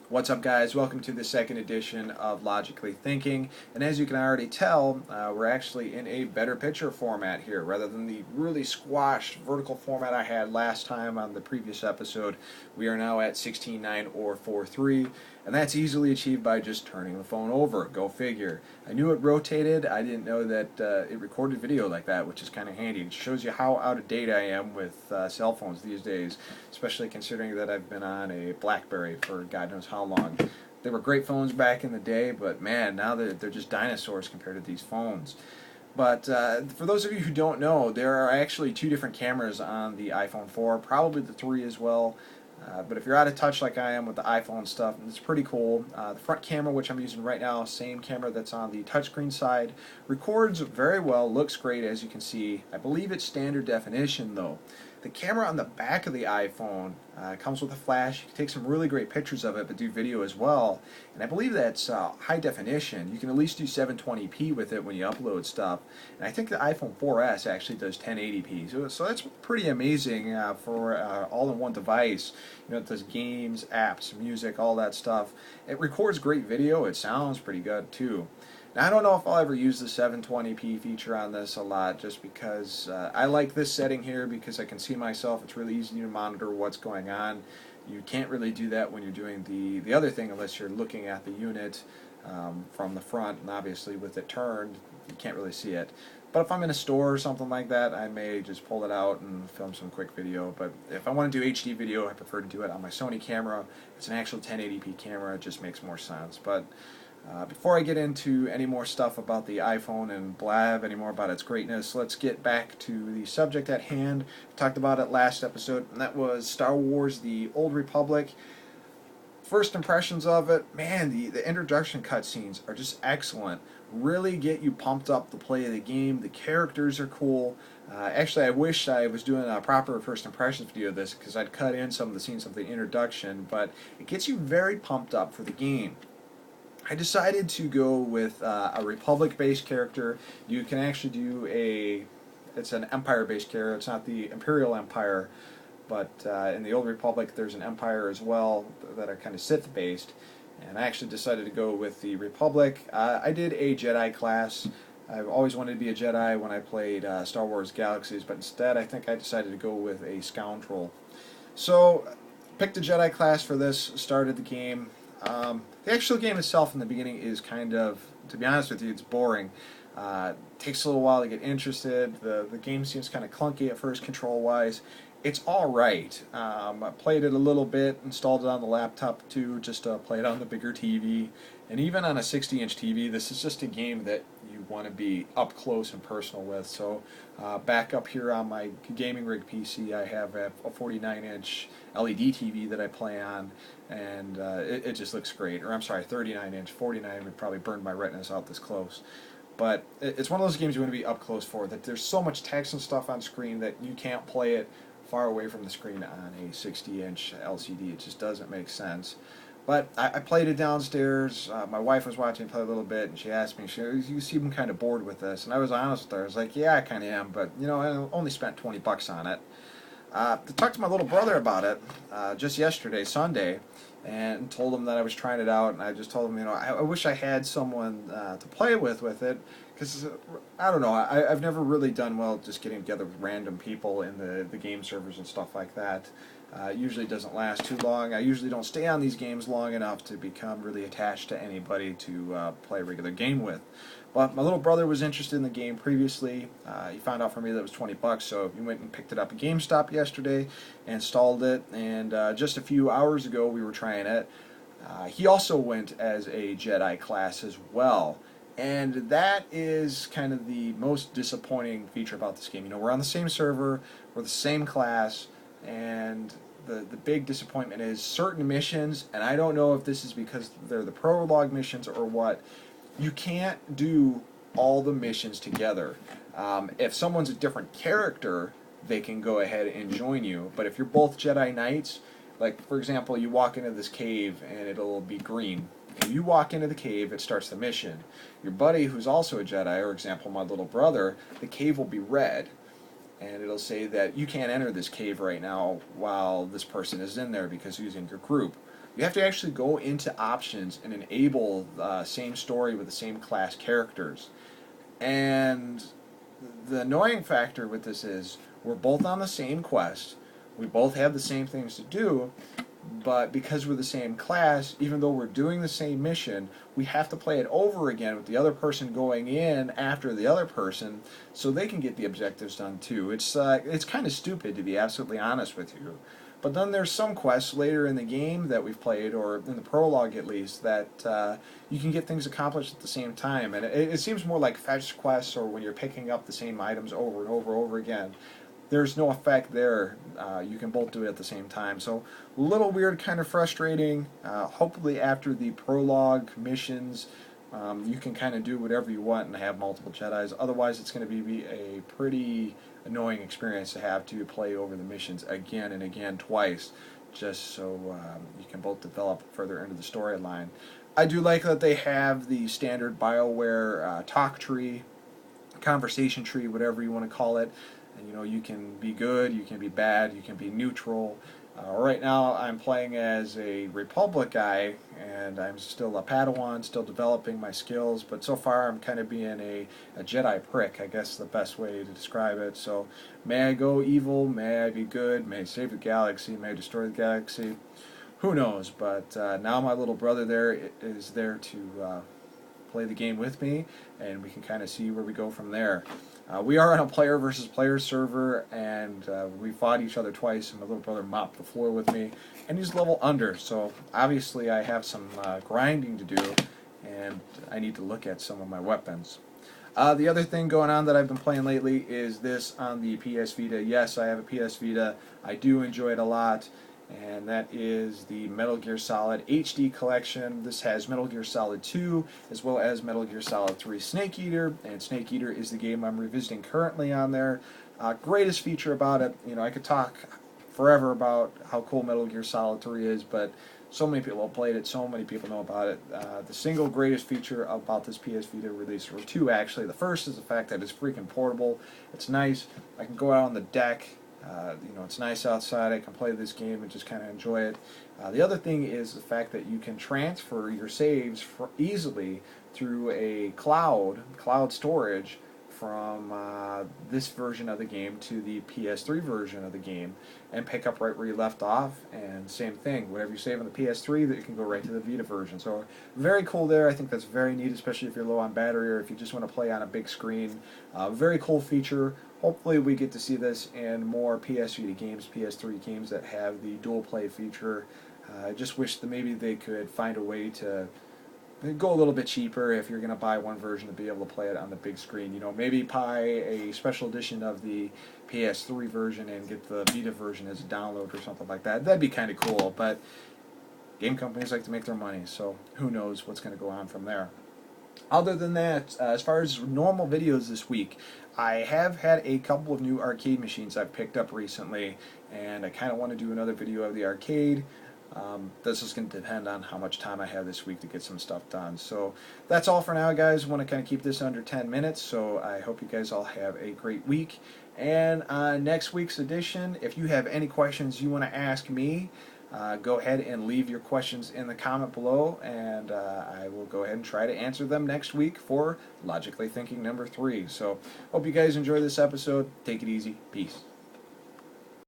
What's up, guys? Welcome to the second edition of Logically Thinking. And as you can already tell, we're actually in a better picture format here rather than the really squashed vertical format I had last time on the previous episode. We are now at 16:9 or 4:3, and that's easily achieved by just turning the phone over. Go figure. I knew it rotated. I didn't know that it recorded video like that, which is kind of handy. It shows you how out of date I am with cell phones these days, especially considering that I've been on a BlackBerry for God knows how long. They were great phones back in the day, but man, now they're just dinosaurs compared to these phones. But for those of you who don't know, there are actually two different cameras on the iPhone 4, probably the 3 as well. But if you're out of touch like I am with the iPhone stuff, it's pretty cool. The front camera, which I'm using right now, same camera that's on the touchscreen side, records very well, looks great as you can see. I believe it's standard definition though. The camera on the back of the iPhone comes with a flash. You can take some really great pictures of it, but do video as well. And I believe that's high definition. You can at least do 720p with it when you upload stuff. And I think the iPhone 4S actually does 1080p. So that's pretty amazing for all-in-one device. You know, it does games, apps, music, all that stuff. It records great video. It sounds pretty good too. Now, I don't know if I'll ever use the 720p feature on this a lot, just because I like this setting here because I can see myself. It's really easy to monitor what's going on. You can't really do that when you're doing the other thing unless you're looking at the unit from the front, and obviously with it turned, you can't really see it. But if I'm in a store or something like that, I may just pull it out and film some quick video. But if I want to do HD video, I prefer to do it on my Sony camera. It's an actual 1080p camera. It just makes more sense. But before I get into any more stuff about the iPhone and blab any more about its greatness, let's get back to the subject at hand. I talked about it last episode, and that was Star Wars: The Old Republic. First impressions of it, man, the introduction cutscenes are just excellent. Really get you pumped up to play the game. The characters are cool. Actually, I wish I was doing a proper first impressions video of this because I'd cut in some of the scenes of the introduction, but it gets you very pumped up for the game. I decided to go with a Republic-based character. You can actually do it's an Empire-based character. It's not the Imperial Empire, but in the Old Republic there's an Empire as well that are kind of Sith-based. And I actually decided to go with the Republic. I did a Jedi class. I've always wanted to be a Jedi when I played Star Wars Galaxies, but instead I think I decided to go with a Scoundrel. So, picked a Jedi class for this, started the game. The actual game itself in the beginning is kind of, to be honest with you, it's boring. Takes a little while to get interested. The game seems kind of clunky at first control-wise. It's alright. I played it a little bit, installed it on the laptop too, just to play it on the bigger TV. And even on a 60-inch TV, this is just a game that you want to be up close and personal with. So back up here on my gaming rig PC, I have a 49-inch LED TV that I play on, and it just looks great. Or I'm sorry, 39-inch. 49 would probably burn my retinas out this close. But it's one of those games you want to be up close for, that there's so much text and stuff on screen that you can't play it far away from the screen on a 60-inch LCD. It just doesn't make sense. But I played it downstairs. My wife was watching me play a little bit, and she asked me, "You seem kind of bored with this?" And I was honest with her. I was like, "Yeah, I kind of am, but you know, I only spent $20 on it." I talked to my little brother about it just yesterday, Sunday, and told him that I was trying it out. And I just told him, you know, I wish I had someone to play with it, because I don't know, I've never really done well just getting together with random people in the game servers and stuff like that. Usually doesn't last too long. I usually don't stay on these games long enough to become really attached to anybody to play a regular game with. But my little brother was interested in the game previously. He found out from me that it was $20, so he went and picked it up at GameStop yesterday, installed it, and just a few hours ago we were trying it. He also went as a Jedi class as well. And that is kind of the most disappointing feature about this game. You know, we're on the same server, we're the same class, and the big disappointment is certain missions, and I don't know if this is because they're the prologue missions or what, you can't do all the missions together. If someone's a different character, they can go ahead and join you, but if you're both Jedi Knights, like for example, you walk into this cave and it'll be green. If you walk into the cave, it starts the mission. Your buddy, who's also a Jedi, or example, my little brother, the cave will be red. and it'll say that you can't enter this cave right now while this person is in there because he's in your group. You have to actually go into options and enable same story with the same class characters. And the annoying factor with this is we're both on the same quest, we both have the same things to do, but because we're the same class, even though we're doing the same mission, we have to play it over again with the other person going in after the other person so they can get the objectives done too. It's kind of stupid, to be absolutely honest with you. But then there's some quests later in the game that we've played, or in the prologue at least, that you can get things accomplished at the same time. And it seems more like fetch quests, or when you're picking up the same items over and over and over again. There's no effect there. You can both do it at the same time. So a little weird, kind of frustrating. Hopefully after the prologue missions, you can kind of do whatever you want and have multiple Jedis. Otherwise, it's going to be a pretty annoying experience to have to play over the missions again and again twice, just so you can both develop further into the storyline. I do like that they have the standard BioWare talk tree, conversation tree, whatever you want to call it. And, you know, you can be good, you can be bad, you can be neutral. Right now I'm playing as a Republic guy, and I'm still a Padawan, still developing my skills, but so far I'm kind of being a Jedi prick, I guess the best way to describe it. So may I go evil, may I be good, may I save the galaxy, may I destroy the galaxy, who knows. But now my little brother there is there to play the game with me, and we can kind of see where we go from there. We are on a player versus player server, and we fought each other twice, and my little brother mopped the floor with me, and he's level under, so obviously I have some grinding to do, and I need to look at some of my weapons. The other thing going on that I've been playing lately is this on the PS Vita. Yes, I have a PS Vita. I do enjoy it a lot, and that is the Metal Gear Solid HD Collection. This has Metal Gear Solid 2 as well as Metal Gear Solid 3 Snake Eater, and Snake Eater is the game I'm revisiting currently on there. Greatest feature about it, you know, I could talk forever about how cool Metal Gear Solid 3 is, but so many people have played it, so many people know about it. The single greatest feature about this PS Vita release, or two actually. The first is the fact that it's freaking portable. It's nice. I can go out on the deck. You know, it's nice outside. I can play this game and just kind of enjoy it. The other thing is the fact that you can transfer your saves easily through a cloud storage from this version of the game to the PS3 version of the game, and pick up right where you left off. And same thing, whatever you save on the PS3, that you can go right to the Vita version. So very cool there. I think that's very neat, especially if you're low on battery or if you just want to play on a big screen. Very cool feature. Hopefully we get to see this in more PS Vita games, PS3 games that have the dual play feature. I just wish that maybe they could find a way to go a little bit cheaper if you're going to buy one version to be able to play it on the big screen. You know, maybe buy a special edition of the PS3 version and get the Vita version as a download or something like that. That'd be kind of cool, but game companies like to make their money, so who knows what's going to go on from there. Other than that, as far as normal videos this week, I have had a couple of new arcade machines I've picked up recently, and I kind of want to do another video of the arcade. This is going to depend on how much time I have this week to get some stuff done. So that's all for now, guys. I want to kind of keep this under 10 minutes, so I hope you guys all have a great week. And on next week's edition, if you have any questions you want to ask me, go ahead and leave your questions in the comment below, and I will go ahead and try to answer them next week for Logically Thinking number 3. So hope you guys enjoy this episode. Take it easy. Peace.